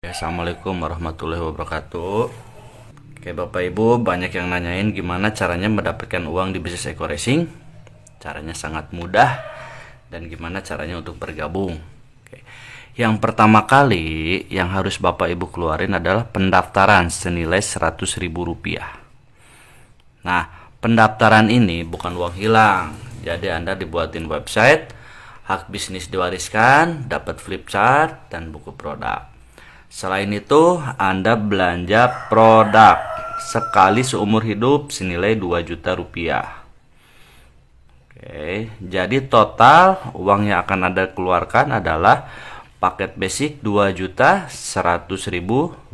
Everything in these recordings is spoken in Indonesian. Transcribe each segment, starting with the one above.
Assalamualaikum warahmatullahi wabarakatuh. Oke Bapak Ibu, banyak yang nanyain gimana caranya mendapatkan uang di bisnis Eko Racing. Caranya sangat mudah. Dan gimana caranya untuk bergabung. Oke. Yang pertama kali yang harus Bapak Ibu keluarin adalah pendaftaran senilai Rp100.000. Nah, pendaftaran ini bukan uang hilang. Jadi Anda dibuatin website, hak bisnis diwariskan, dapat flip chart, dan buku produk. Selain itu, Anda belanja produk sekali seumur hidup senilai Rp2.000.000. Oke, jadi total uang yang akan Anda keluarkan adalah paket basic Rp2.100.000.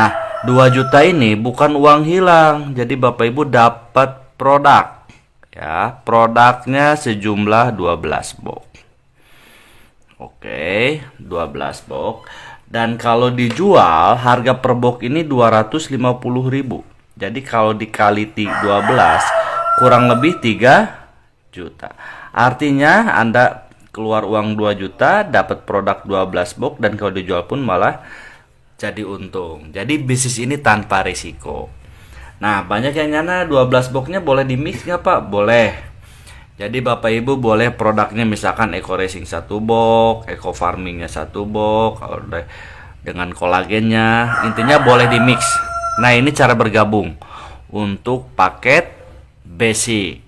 Nah, 2 juta ini bukan uang hilang. Jadi Bapak Ibu dapat produk. Ya, produknya sejumlah 12 box. Oke, 12 box. Dan kalau dijual harga per box ini 250.000. Jadi kalau dikali 12 kurang lebih 3 juta. Artinya Anda keluar uang 2 juta dapat produk 12 box dan kalau dijual pun malah jadi untung. Jadi bisnis ini tanpa risiko. Nah, banyak yang nyana 12 boxnya boleh di mix nggak Pak? Boleh. Jadi Bapak Ibu boleh produknya misalkan Eko Racing 1 box, Eko Farmingnya 1 box, kalau dengan kolagennya, intinya boleh di mix. Nah, ini cara bergabung untuk paket basic.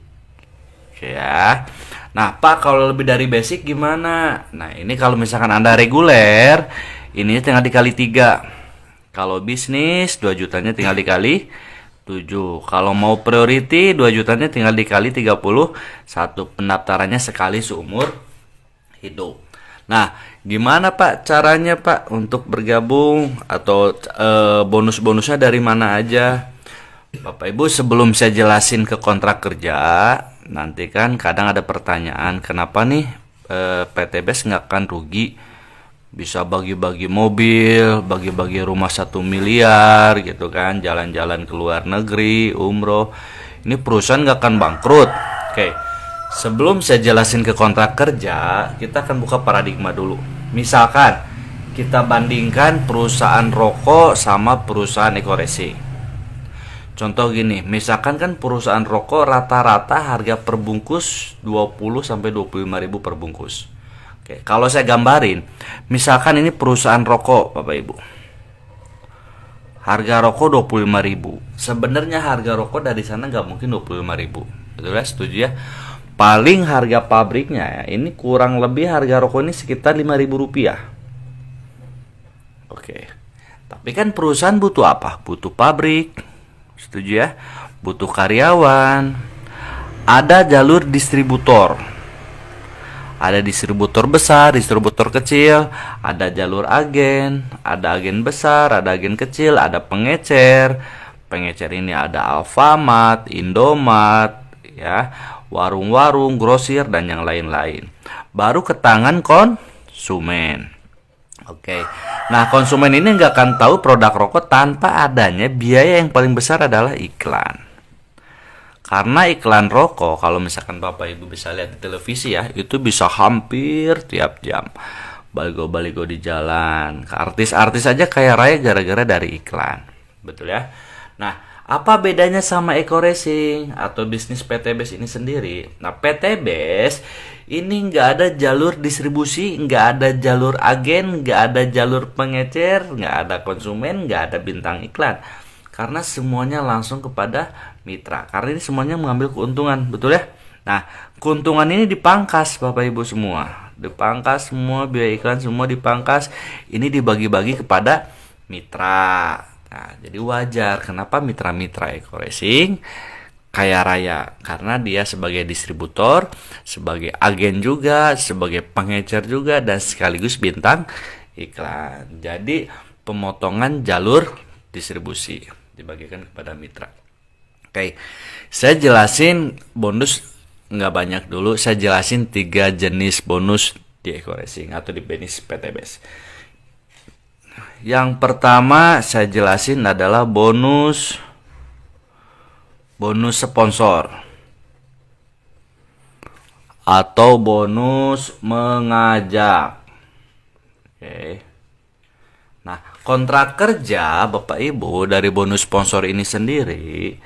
Ya. Nah, Pak kalau lebih dari basic gimana? Nah, ini kalau misalkan Anda reguler, ini tinggal dikali 3. Kalau bisnis 2 jutanya tinggal dikali 7. Kalau mau priority 2 jutanya tinggal dikali 31. Pendaftarannya sekali seumur hidup. Nah, gimana Pak caranya Pak untuk bergabung atau bonus-bonusnya dari mana aja? Bapak Ibu, sebelum saya jelasin ke kontrak kerja, nanti kan kadang ada pertanyaan, kenapa nih PTBS nggak akan rugi? Bisa bagi-bagi mobil, bagi-bagi rumah 1 miliar gitu kan, jalan-jalan ke luar negeri, umroh. Ini perusahaan nggak akan bangkrut. Oke, sebelum saya jelasin ke kontrak kerja, kita akan buka paradigma dulu. Misalkan kita bandingkan perusahaan rokok sama perusahaan Eko Racing. Contoh gini, misalkan kan perusahaan rokok rata-rata harga per bungkus 20-25 ribu per bungkus. Oke, kalau saya gambarin, misalkan ini perusahaan rokok, Bapak Ibu. Harga rokok 25.000. Sebenarnya harga rokok dari sana nggak mungkin 25.000. Betul ya? Setuju ya? Paling harga pabriknya ya, ini kurang lebih harga rokok ini sekitar Rp5.000. Oke. Tapi kan perusahaan butuh apa? Butuh pabrik. Setuju ya? Butuh karyawan. Ada jalur distributor. Ada distributor besar, distributor kecil, ada jalur agen, ada agen besar, ada agen kecil, ada pengecer. Pengecer ini ada Alfamart, Indomart, ya, warung-warung, grosir dan yang lain-lain. Baru ke tangan konsumen. Oke. Nah, konsumen ini nggak akan tahu produk rokok tanpa adanya biaya yang paling besar adalah iklan. Karena iklan rokok, kalau misalkan Bapak Ibu bisa lihat di televisi ya, itu bisa hampir tiap jam. Baligo-baligo di jalan. Artis-artis aja kaya raya gara-gara dari iklan. Betul ya? Nah, apa bedanya sama Eko Racing atau bisnis PTBS ini sendiri? Nah, PTBS ini nggak ada jalur distribusi, nggak ada jalur agen, nggak ada jalur pengecer, nggak ada konsumen, nggak ada bintang iklan. Karena semuanya langsung kepada mitra. Karena ini semuanya mengambil keuntungan, betul ya? Nah, keuntungan ini dipangkas Bapak Ibu semua. Dipangkas semua, biaya iklan semua dipangkas. Ini dibagi-bagi kepada mitra. Nah, jadi wajar kenapa mitra-mitra Eko Racing kaya raya. Karena dia sebagai distributor, sebagai agen juga, sebagai pengecer juga, dan sekaligus bintang iklan. Jadi pemotongan jalur distribusi dibagikan kepada mitra. Oke, saya jelasin bonus nggak banyak dulu. Saya jelasin 3 jenis bonus di Eko Racing atau di bisnis PTBS. Yang pertama saya jelasin adalah bonus sponsor atau bonus mengajak. Oke. Kontrak kerja Bapak Ibu dari bonus sponsor ini sendiri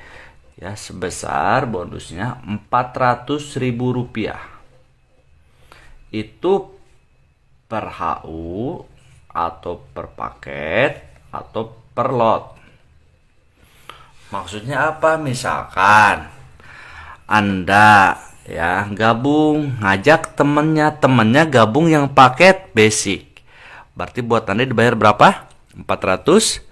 ya sebesar bonusnya Rp400.000. Itu per HU atau per paket atau per lot. Maksudnya apa? Misalkan Anda ya gabung, ngajak temennya gabung yang paket basic. Berarti buat Anda dibayar berapa? 400.000.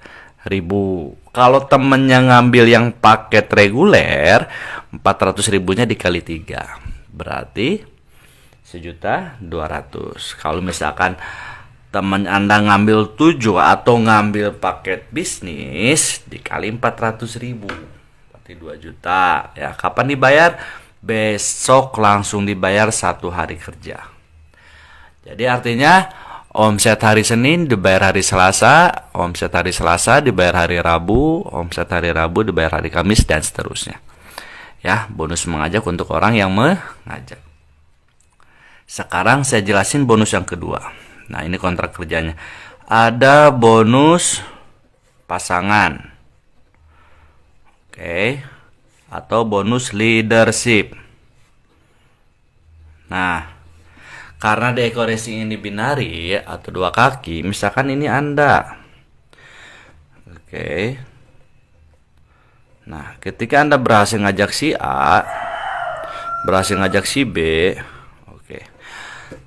Kalau temennya ngambil yang paket reguler, 400.000-nya dikali 3. Berarti 1.200.000. Kalau misalkan teman Anda ngambil 7 atau ngambil paket bisnis dikali 400.000 berarti 2 juta ya. Kapan dibayar? Besok langsung dibayar 1 hari kerja. Jadi artinya omset hari Senin dibayar hari Selasa, omset hari Selasa dibayar hari Rabu, omset hari Rabu dibayar hari Kamis dan seterusnya. Ya, bonus mengajak untuk orang yang mengajak. Sekarang saya jelasin bonus yang kedua. Nah, ini kontrak kerjanya. Ada bonus pasangan. Oke. Atau bonus leadership. Nah, karena dekorasi ini binari atau 2 kaki, misalkan ini Anda. Oke. Nah, ketika Anda berhasil ngajak si A, berhasil ngajak si B. Oke.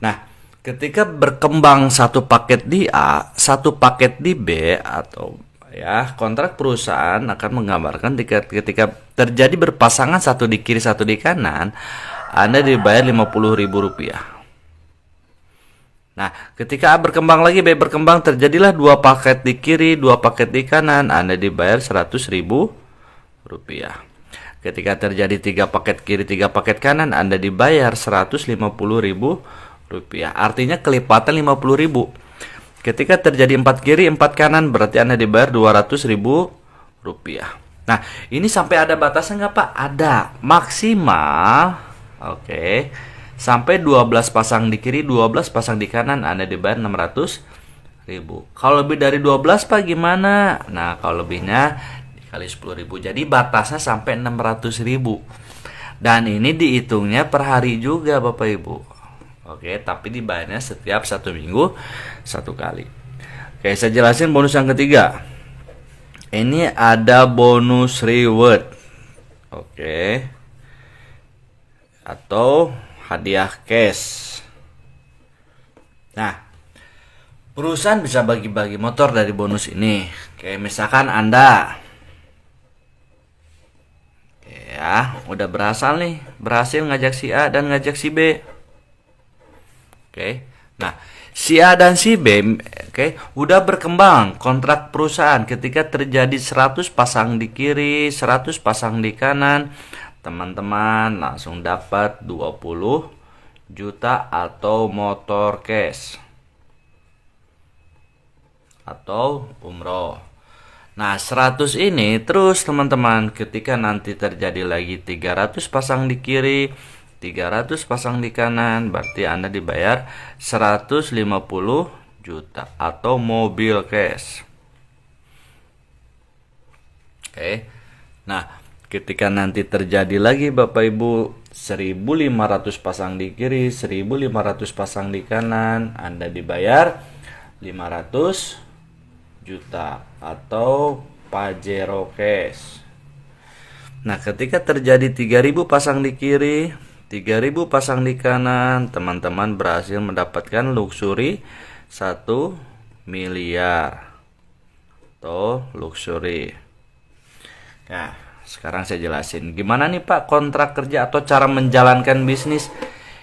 Nah, ketika berkembang satu paket di A, satu paket di B, atau ya kontrak perusahaan akan menggambarkan ketika terjadi berpasangan satu di kiri satu di kanan, Anda dibayar Rp50.000. Nah, ketika A berkembang lagi, B berkembang, terjadilah 2 paket di kiri, 2 paket di kanan, Anda dibayar Rp100.000. Ketika terjadi 3 paket kiri, 3 paket kanan, Anda dibayar Rp150.000. Artinya kelipatan 50.000. Ketika terjadi 4 kiri 4 kanan berarti Anda dibayar Rp200.000. Nah, ini sampai ada batasan nggak Pak? Ada. Maksimal oke. Sampai 12 pasang di kiri, 12 pasang di kanan Anda dibayar Rp600.000. Kalau lebih dari 12 Pak gimana? Nah, kalau lebihnya dikali 10.000. Jadi batasnya sampai Rp600.000. Dan ini dihitungnya per hari juga Bapak Ibu. Oke, tapi dibayarnya setiap 1 minggu 1 kali. Oke, saya jelasin bonus yang ketiga. Ini ada bonus reward. Oke. Atau hadiah cash. Nah, perusahaan bisa bagi-bagi motor dari bonus ini. Oke, misalkan Anda ya, udah berhasil ngajak si A dan ngajak si B. Oke. Nah, si A dan si B udah berkembang kontrak perusahaan ketika terjadi 100 pasang di kiri, 100 pasang di kanan. Teman-teman langsung dapat 20 juta atau motor cash atau umroh. Nah, 100 ini terus teman-teman ketika nanti terjadi lagi 300 pasang di kiri, 300 pasang di kanan, berarti Anda dibayar 150 juta atau mobil cash. Oke. Nah, ketika nanti terjadi lagi Bapak Ibu 1.500 pasang di kiri, 1.500 pasang di kanan, Anda dibayar 500 juta atau Pajero cash. Nah, ketika terjadi 3.000 pasang di kiri, 3.000 pasang di kanan, teman-teman berhasil mendapatkan luxury 1 miliar atau luxury. Nah, sekarang saya jelasin gimana nih Pak kontrak kerja atau cara menjalankan bisnis.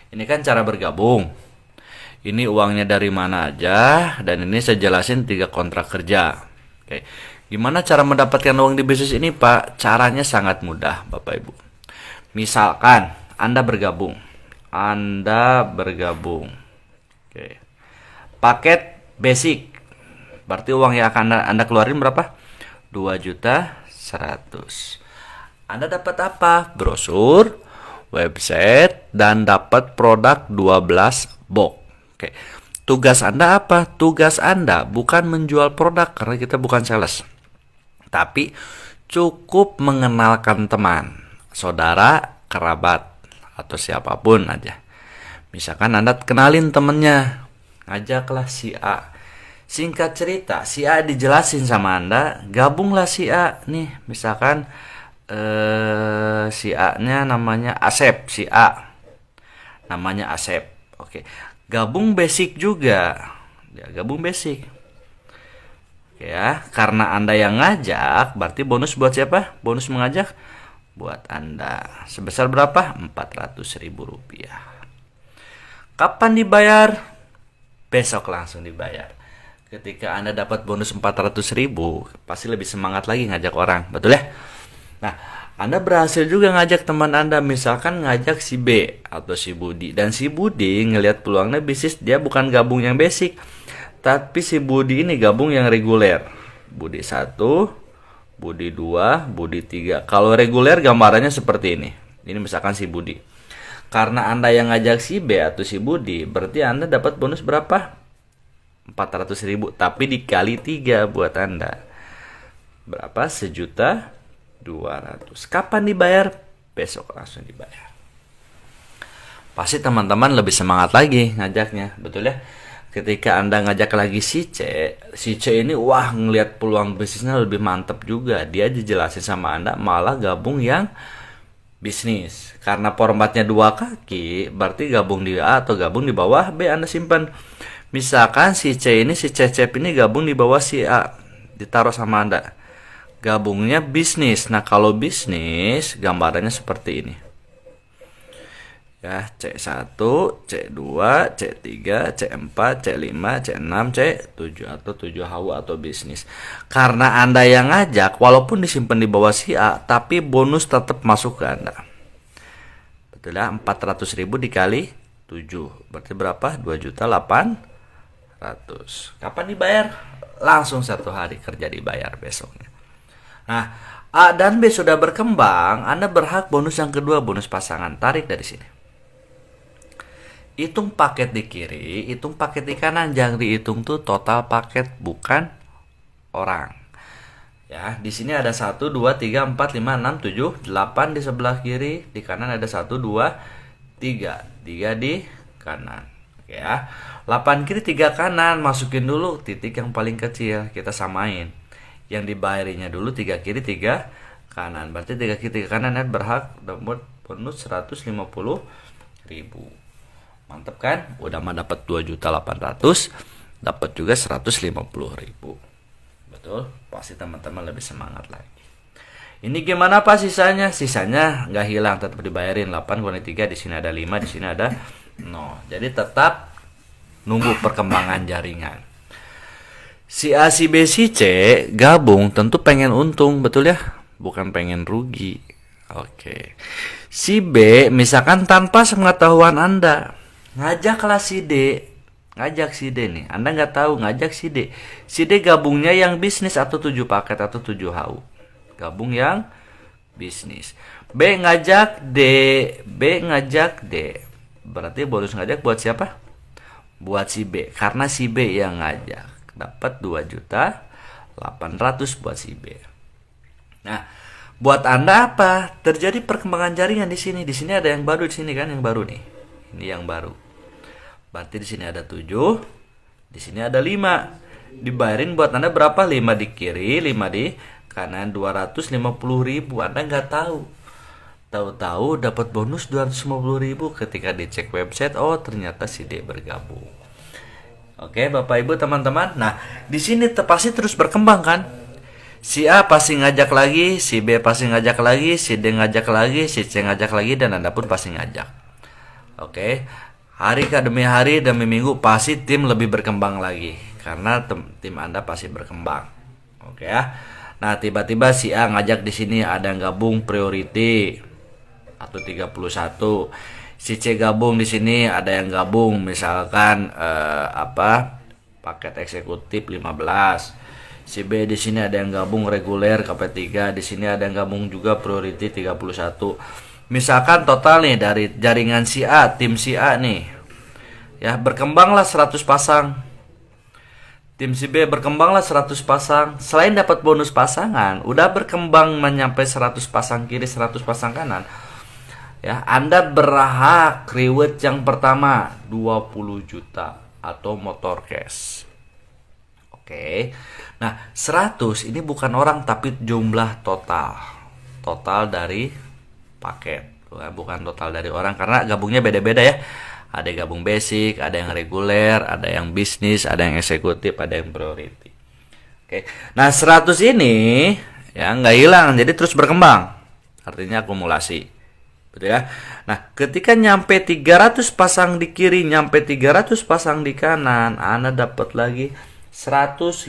Ini kan cara bergabung. Ini uangnya dari mana aja, dan ini saya jelasin 3 kontrak kerja. Oke. Gimana cara mendapatkan uang di bisnis ini Pak? Caranya sangat mudah Bapak Ibu. Misalkan Anda bergabung. Oke. Paket basic. Berarti uang yang akan Anda keluarin berapa? 2.100.000. Anda dapat apa? Brosur, website, dan dapat produk 12 box. Oke. Tugas Anda apa? Tugas Anda bukan menjual produk karena kita bukan sales. Tapi cukup mengenalkan teman, saudara, kerabat, atau siapapun aja. Misalkan Anda kenalin temennya, ngajaklah si A. Singkat cerita, si A dijelasin sama Anda, gabunglah si A nih. Misalkan si A-nya namanya Asep, si A namanya Asep. Oke. Gabung basic juga. Ya, gabung basic. Oke ya, karena Anda yang ngajak, berarti bonus buat siapa? Bonus mengajak buat Anda. Sebesar berapa? Rp400.000. Kapan dibayar? Besok langsung dibayar. Ketika Anda dapat bonus 400.000, pasti lebih semangat lagi ngajak orang, betul ya? Nah, Anda berhasil juga ngajak teman Anda, misalkan ngajak si B atau si Budi. Dan si Budi ngelihat peluangnya bisnis, dia bukan gabung yang basic, tapi si Budi ini gabung yang reguler. Budi 1, Budi 2, Budi 3. Kalau reguler gambarannya seperti ini. Ini misalkan si Budi. Karena Anda yang ngajak si B atau si Budi, berarti Anda dapat bonus berapa? 400.000, tapi dikali 3 buat Anda. Berapa? 1.200.000. Kapan dibayar? Besok langsung dibayar. Pasti teman-teman lebih semangat lagi ngajaknya, betul ya? Ketika Anda ngajak lagi si C ini wah ngelihat peluang bisnisnya lebih mantap juga. Dia dijelasin sama Anda malah gabung yang bisnis. Karena formatnya 2 kaki, berarti gabung di A atau gabung di bawah B Anda simpan. Misalkan si C ini, si Cecep ini gabung di bawah si A, ditaruh sama Anda. Gabungnya bisnis. Nah, kalau bisnis, gambarannya seperti ini. Ya, C1, C2, C3, C4, C5, C6, C7 atau 7 HW atau bisnis. Karena Anda yang ngajak, walaupun disimpan di bawah si A, tapi bonus tetap masuk ke Anda. Betul ya, 400.000 dikali 7. Berarti berapa? 2.800.000. Kapan dibayar? Langsung 1 hari kerja dibayar besoknya. Nah, A dan B sudah berkembang, Anda berhak bonus yang kedua, bonus pasangan. Tarik dari sini. Hitung paket di kiri, hitung paket di kanan. Jangan dihitung tuh total paket, bukan orang. Ya, di sini ada 1, 2, 3, 4, 5, 6, 7, 8 di sebelah kiri. Di kanan ada 1, 2, 3. 3 di kanan. Oke ya. 8 kiri 3 kanan, masukin dulu titik yang paling kecil, kita samain. Yang dibayarinya dulu 3 kiri 3 kanan. Berarti 3 kiri 3 kanan berhak dapat bonus 150.000. Mantap kan? Udah mah dapat 2.800.000, dapat juga 150.000. Betul? Pasti teman-teman lebih semangat lagi. Ini gimana Pak sisanya? Sisanya nggak hilang, tetap dibayarin. 8 kurangi 3, di sini ada 5, di sini ada 0. Jadi tetap nunggu perkembangan jaringan. Si A, si B, si C gabung tentu pengen untung, betul ya? Bukan pengen rugi. Oke. Si B misalkan tanpa sepengetahuan Anda, ngajaklah si D. Ngajak si D nih. Anda nggak tahu, ngajak si D. Si D gabungnya yang bisnis atau 7 paket atau 7 HU. Gabung yang bisnis. B ngajak D. B ngajak D. Berarti bonus ngajak buat siapa? Buat si B. Karena si B yang ngajak. Dapat 2.800.000 buat si B. Nah, buat Anda apa? Terjadi perkembangan jaringan di sini. Di sini ada yang baru, di sini kan yang baru nih. Ini yang baru. Berarti di sini ada 7, di sini ada 5. Dibayarin buat Anda berapa? 5 di kiri, 5 di kanan, 250.000. Anda nggak tahu. Tahu-tahu dapat bonus 250.000 ketika dicek website. Oh, ternyata si D bergabung. Oke, Bapak Ibu teman-teman. Nah, di sini pasti terus berkembang kan? Si A pasti ngajak lagi, si B pasti ngajak lagi, si D ngajak lagi, si C ngajak lagi, dan Anda pun pasti ngajak. Oke. Hari demi hari demi minggu pasti tim lebih berkembang lagi karena tim Anda pasti berkembang. Oke ya. Nah, tiba-tiba si A ngajak di sini ada yang gabung priority atau 31. Si C gabung di sini ada yang gabung misalkan paket eksekutif 15. Si B di sini ada yang gabung reguler KP3, di sini ada yang gabung juga priority 31. Misalkan total nih dari jaringan si A, tim si A nih. Ya, berkembanglah 100 pasang. Tim si B berkembanglah 100 pasang. Selain dapat bonus pasangan, udah berkembang menyampai 100 pasang kiri, 100 pasang kanan. Ya, Anda berhak reward yang pertama 20 juta atau motor cash. Oke. Nah, 100 ini bukan orang tapi jumlah total. Total dari paket. Bukan total dari orang karena gabungnya beda-beda ya. Ada yang gabung basic, ada yang reguler, ada yang bisnis, ada yang eksekutif, ada yang priority. Oke. Nah, 100 ini ya nggak hilang, jadi terus berkembang. Artinya akumulasi. Betul ya? Nah, ketika nyampe 300 pasang di kiri, nyampe 300 pasang di kanan, Anda dapat lagi 150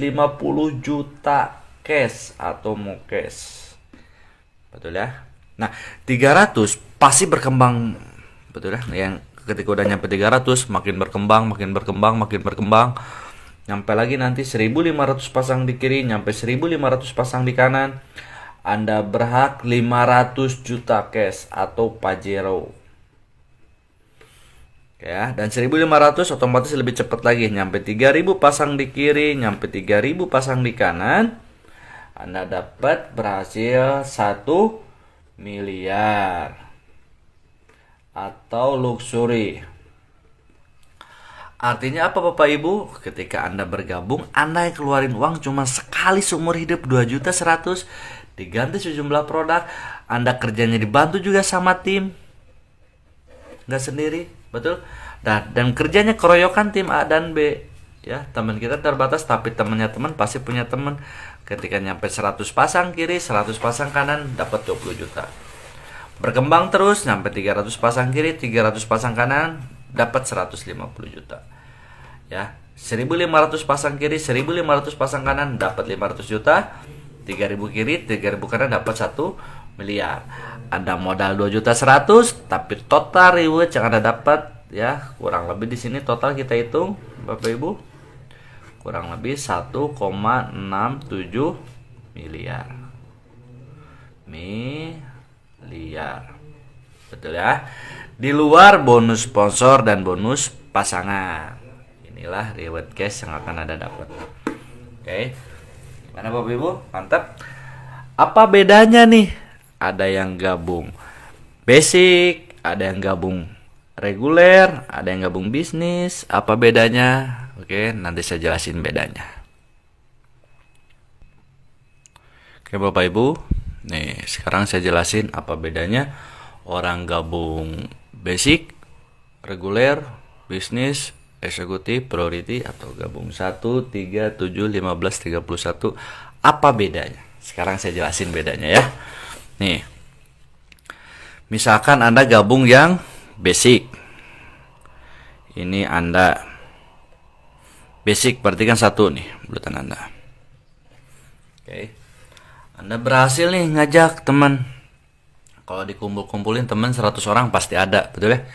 juta cash atau mau cash. Betul ya? Nah, 300 pasti berkembang. Betul ya? Yang ketika udah nyampe 300 makin berkembang, makin berkembang, makin berkembang. Nyampe lagi nanti 1500 pasang di kiri, nyampe 1500 pasang di kanan. Anda berhak 500 juta cash atau Pajero. Ya, dan 1500 otomatis lebih cepat lagi, nyampe 3000 pasang di kiri, nyampe 3000 pasang di kanan. Anda dapat berhasil 1 miliar atau luxury. Artinya apa Bapak Ibu? Ketika Anda bergabung, Anda yang keluarin uang cuma sekali seumur hidup 2.100.000, diganti sejumlah produk. Anda kerjanya dibantu juga sama tim, nggak sendiri, betul? Dan kerjanya keroyokan tim A dan B. Ya, teman kita terbatas tapi temannya teman pasti punya teman. Ketika nyampe 100 pasang kiri, 100 pasang kanan, dapat 20 juta. Berkembang terus, nyampe 300 pasang kiri, 300 pasang kanan, dapat 150 juta. Ya, 1500 pasang kiri, 1500 pasang kanan, dapat 500 juta. 3000 kiri, 3000 kanan, dapat 1 miliar. Anda modal 2.100.000, tapi total reward yang Anda dapat ya kurang lebih di sini total kita hitung Bapak Ibu kurang lebih 1,67 miliar. Betul ya? Di luar bonus sponsor dan bonus pasangan. Inilah reward cash yang akan Anda dapat. Oke. Gimana Bapak Ibu? Mantap. Apa bedanya nih? Ada yang gabung basic, ada yang gabung reguler, ada yang gabung bisnis. Apa bedanya? Oke, nanti saya jelasin bedanya. Oke Bapak Ibu, nih sekarang saya jelasin apa bedanya orang gabung basic, reguler, bisnis, eksekutif, priority, atau gabung 1, 3, 7, 15, 31. Apa bedanya? Sekarang saya jelasin bedanya ya. Nih, misalkan Anda gabung yang basic. Ini Anda basic berarti kan 1 nih bulutan Anda. Oke. Anda berhasil nih ngajak teman. Kalau dikumpul-kumpulin teman 100 orang pasti ada, betul ya?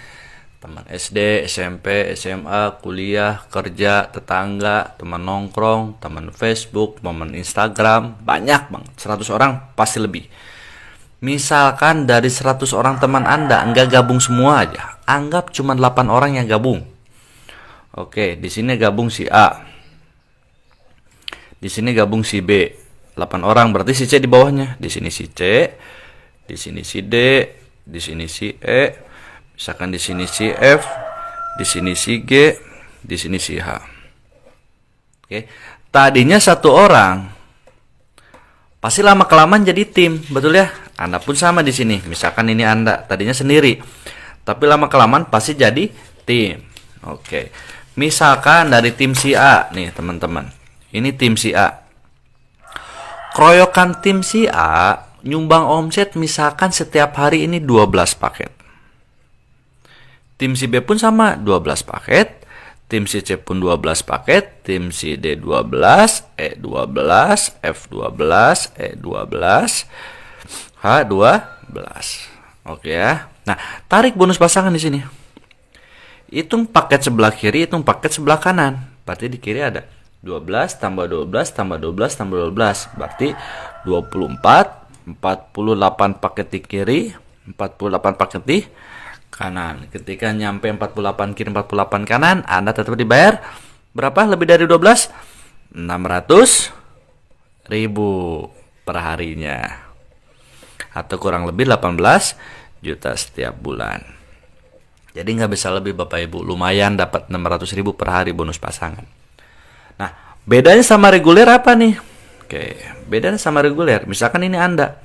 Teman SD, SMP, SMA, kuliah, kerja, tetangga, teman nongkrong, teman Facebook, teman Instagram, banyak banget. 100 orang pasti lebih. Misalkan dari 100 orang teman Anda enggak gabung semua aja. Anggap cuma 8 orang yang gabung. Oke, di sini gabung si A. Di sini gabung si B. 8 orang berarti si C di bawahnya. Di sini si C, di sini si D, di sini si E, misalkan di sini si F, di sini si G, di sini si H. Oke. Tadinya 1 orang. Pasti lama kelamaan jadi tim, betul ya? Anda pun sama di sini. Misalkan ini Anda tadinya sendiri. Tapi lama kelamaan pasti jadi tim. Oke. Misalkan dari tim si A nih, teman-teman. Ini tim si A. Keroyokan tim si A nyumbang omset misalkan setiap hari ini 12 paket. Tim si B pun sama 12 paket. Tim si C pun 12 paket. Tim si D 12, E 12, F 12, E 12, H 12. Oke ya. Nah, tarik bonus pasangan di sini. Hitung paket sebelah kiri, hitung paket sebelah kanan. Berarti di kiri ada 12 tambah 12 tambah 12 tambah 12. Berarti 24, 48 paket di kiri, 48 paket di kanan. Ketika nyampe 48 kiri 48 kanan, Anda tetap dibayar berapa? Lebih dari 12? 600.000 per harinya. Atau kurang lebih 18 juta setiap bulan. Jadi nggak bisa lebih Bapak Ibu. Lumayan dapat 600.000 per hari bonus pasangan. Nah, bedanya sama reguler apa nih? Oke, bedanya sama reguler. Misalkan ini Anda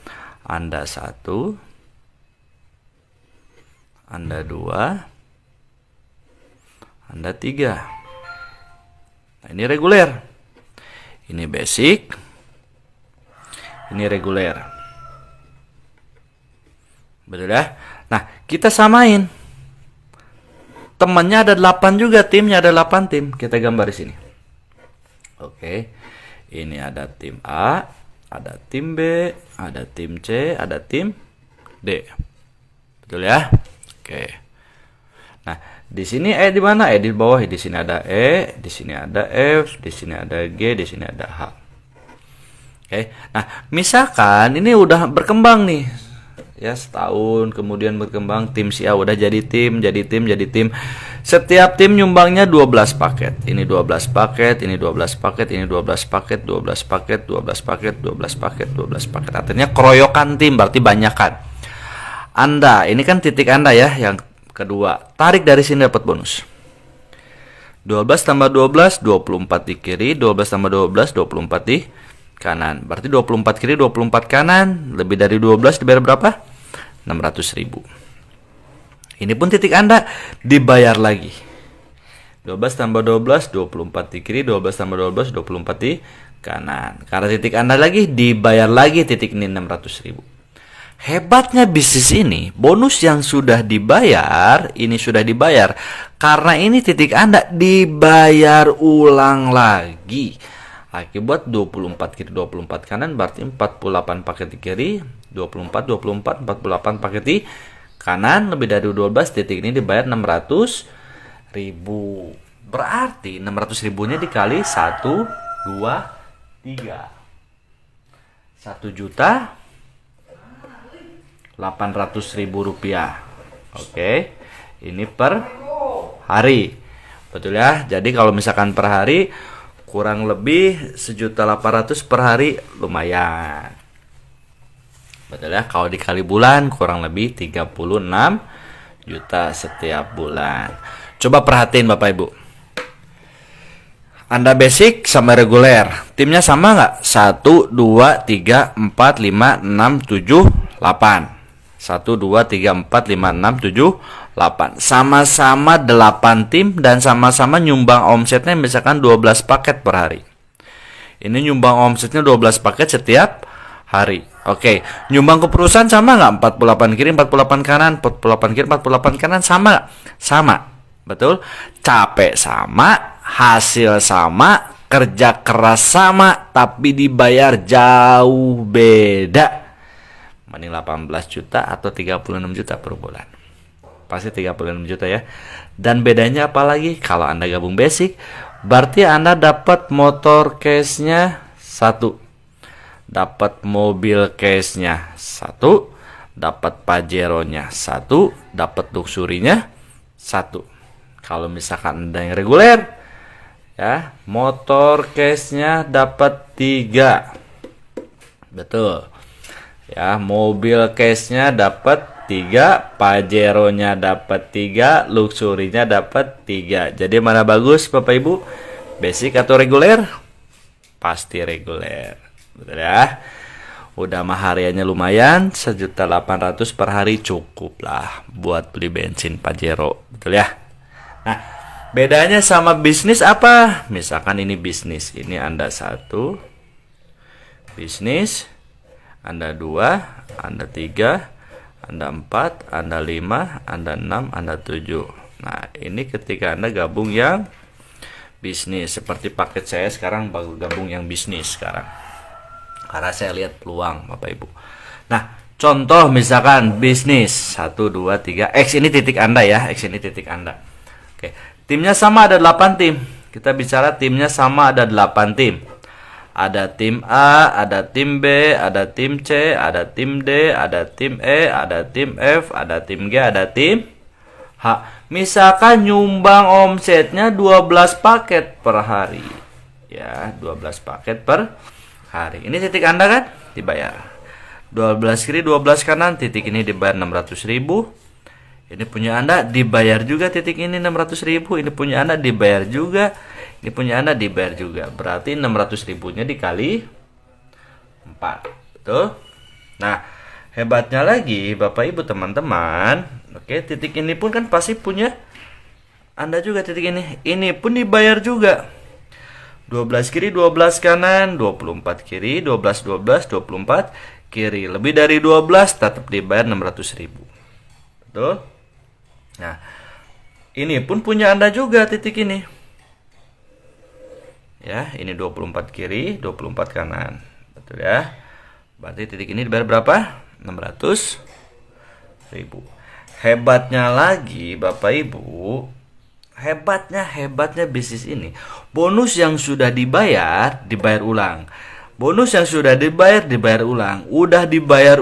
1, Anda 2, Anda 3. Nah, ini reguler. Ini basic. Ini reguler. Betul ya? Nah, kita samain. Temannya ada 8 juga, timnya ada 8 tim. Kita gambar di sini. Oke. Ini ada tim A, ada tim B, ada tim C, ada tim D. Betul ya? Oke. Nah, di sini di mana? Di bawah. Di sini ada di sini ada F, di sini ada G, di sini ada H. Oke. Nah, misalkan ini udah berkembang nih. Ya, setahun kemudian berkembang, tim si A udah jadi tim. Setiap tim nyumbangnya 12 paket. Ini 12 paket, ini 12 paket, ini 12 paket, 12 paket, 12 paket, 12 paket, 12 paket. Artinya keroyokan tim, berarti banyakan. Anda, ini kan titik Anda ya, yang kedua. Tarik dari sini dapat bonus. 12 tambah 12, 24 di kiri. 12 tambah 12, 24 di kanan. Berarti 24 kiri, 24 kanan. Lebih dari 12 dibayar berapa? 600.000. Ini pun titik Anda dibayar lagi. 12 tambah 12, 24 di kiri. 12 tambah 12, 24 di kanan. Karena titik Anda lagi, dibayar lagi titik ini 600.000. Hebatnya bisnis ini, bonus yang sudah dibayar, ini sudah dibayar. Karena ini titik Anda dibayar ulang lagi. Akibat 24 kiri, 24 kanan, berarti 48 paket di kiri, 24, 24, 48 paket di kanan, lebih dari 12, titik ini dibayar 600.000. Berarti 600.000-nya dikali 1, 2, 3. 1.800.000 rupiah. Oke, ini per hari. Betul ya? Jadi kalau misalkan per hari kurang lebih 1.800.000 per hari, lumayan. Betul ya? Kalau dikali bulan kurang lebih 36 juta setiap bulan. Coba perhatiin Bapak Ibu. Anda basic sama reguler, timnya sama nggak? 1, 2, 3, 4, 5, 6, 7, 8. 1, 2, 3, 4, 5, 6, 7, 8. Sama-sama 8 tim dan sama-sama nyumbang omsetnya misalkan 12 paket per hari. Ini nyumbang omsetnya 12 paket setiap hari. Oke, nyumbang ke perusahaan sama nggak? 48 kiri, 48 kanan, 48 kiri, 48 kanan, sama nggak? Sama. Betul? Capek sama, hasil sama, kerja keras sama, tapi dibayar jauh beda. Mending 18 juta atau 36 juta per bulan. Pasti 36 juta ya. Dan bedanya apa lagi? Kalau Anda gabung basic, berarti Anda dapat motor case-nya 1. Dapat mobil case-nya 1. Dapat Pajero-nya 1. Dapat Luxury-nya 1. Kalau misalkan Anda yang reguler, ya, motor case-nya dapat 3. Betul. Ya, mobil case-nya dapat 3, Pajero-nya dapat 3, Luxury-nya dapat 3. Jadi mana bagus Bapak Ibu? Basic atau reguler? Pasti reguler. Betul ya? Udah mah hariannya lumayan, 1.800.000 per hari cukup lah buat beli bensin Pajero. Betul ya? Nah, bedanya sama bisnis apa? Misalkan ini bisnis, ini Anda 1 bisnis, Anda 2, Anda 3, Anda 4, Anda 5, Anda 6, Anda 7. Nah, ini ketika Anda gabung yang bisnis. Seperti paket saya sekarang gabung yang bisnis sekarang. Karena saya lihat peluang Bapak Ibu. Nah, contoh misalkan bisnis 1, 2, 3. X ini titik Anda ya. X ini titik Anda. Oke, timnya sama ada 8 tim. Kita bicara timnya sama ada 8 tim. Ada tim A, ada tim B, ada tim C, ada tim D, ada tim E, ada tim F, ada tim G, ada tim Misalkan nyumbang omsetnya 12 paket per hari. Ya, 12 paket per hari. Ini titik Anda kan? Dibayar. 12 kiri, 12 kanan, titik ini dibayar 600.000. Ini punya Anda dibayar juga, titik ini 600.000. Ini punya Anda dibayar juga. Ini punya Anda dibayar juga. Berarti 600.000-nya dikali 4. Betul? Nah, hebatnya lagi Bapak Ibu teman-teman. Oke, titik ini pun kan pasti punya Anda juga, titik ini. Ini pun dibayar juga. 12 kiri, 12 kanan, 24 kiri, 12, 12, 24 kiri. Lebih dari 12 tetap dibayar 600.000. Betul? Nah, ini pun punya Anda juga, titik ini. Ya, ini 24 kiri, 24 kanan. Betul ya? Berarti titik ini dibayar berapa? 600.000. Hebatnya lagi Bapak Ibu, hebatnya bisnis ini. Bonus yang sudah dibayar ulang. Bonus yang sudah dibayar ulang. Udah dibayar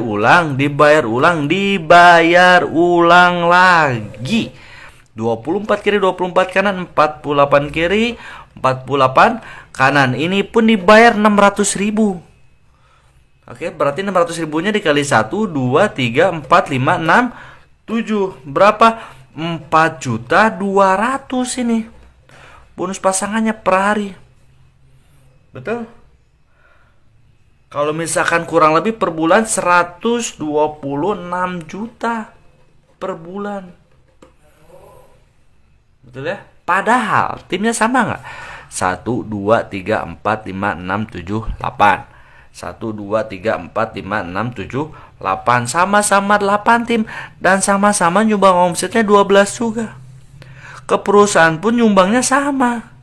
ulang lagi. 24 kiri, 24 kanan, 48 kiri, 48 kanan. Ini pun dibayar 600.000. Oke, berarti 600.000-nya dikali 1, 2, 3, 4, 5, 6, 7. Berapa? 4.200.000 ini. Bonus pasangannya per hari. Betul? Kalau misalkan kurang lebih per bulan 126 juta per bulan. Betul ya? Padahal timnya sama nggak? 1, 2, 3, 4, 5, 6, 7, 8. 1, 2, 3, 4, 5, 6, 7, 8. Sama-sama 8 tim. Dan sama-sama nyumbang omsetnya 12 juga. Ke perusahaan pun nyumbangnya sama.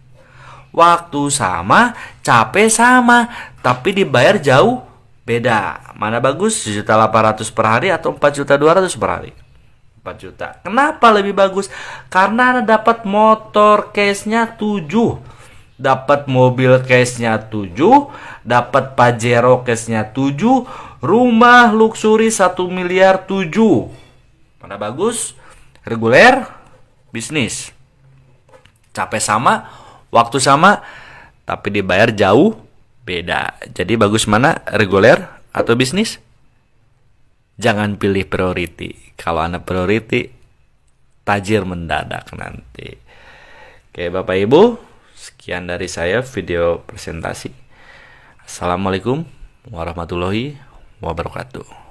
Waktu sama, capek sama. Tapi dibayar jauh beda. Mana bagus? 1.800.000 per hari atau 4.200.000 per hari? 4 juta. Kenapa lebih bagus? Karena Anda dapat motor case-nya 7. Dapat mobil case-nya 7, dapat Pajero case-nya 7, rumah luxury 1 miliar 7. Mana bagus? Reguler, bisnis. Capek sama, waktu sama, tapi dibayar jauh beda. Jadi bagus mana? Reguler atau bisnis? Jangan pilih priority. Kalau Anda priority, tajir mendadak nanti. Oke, Bapak Ibu, sekian dari saya video presentasi. Assalamualaikum warahmatullahi wabarakatuh.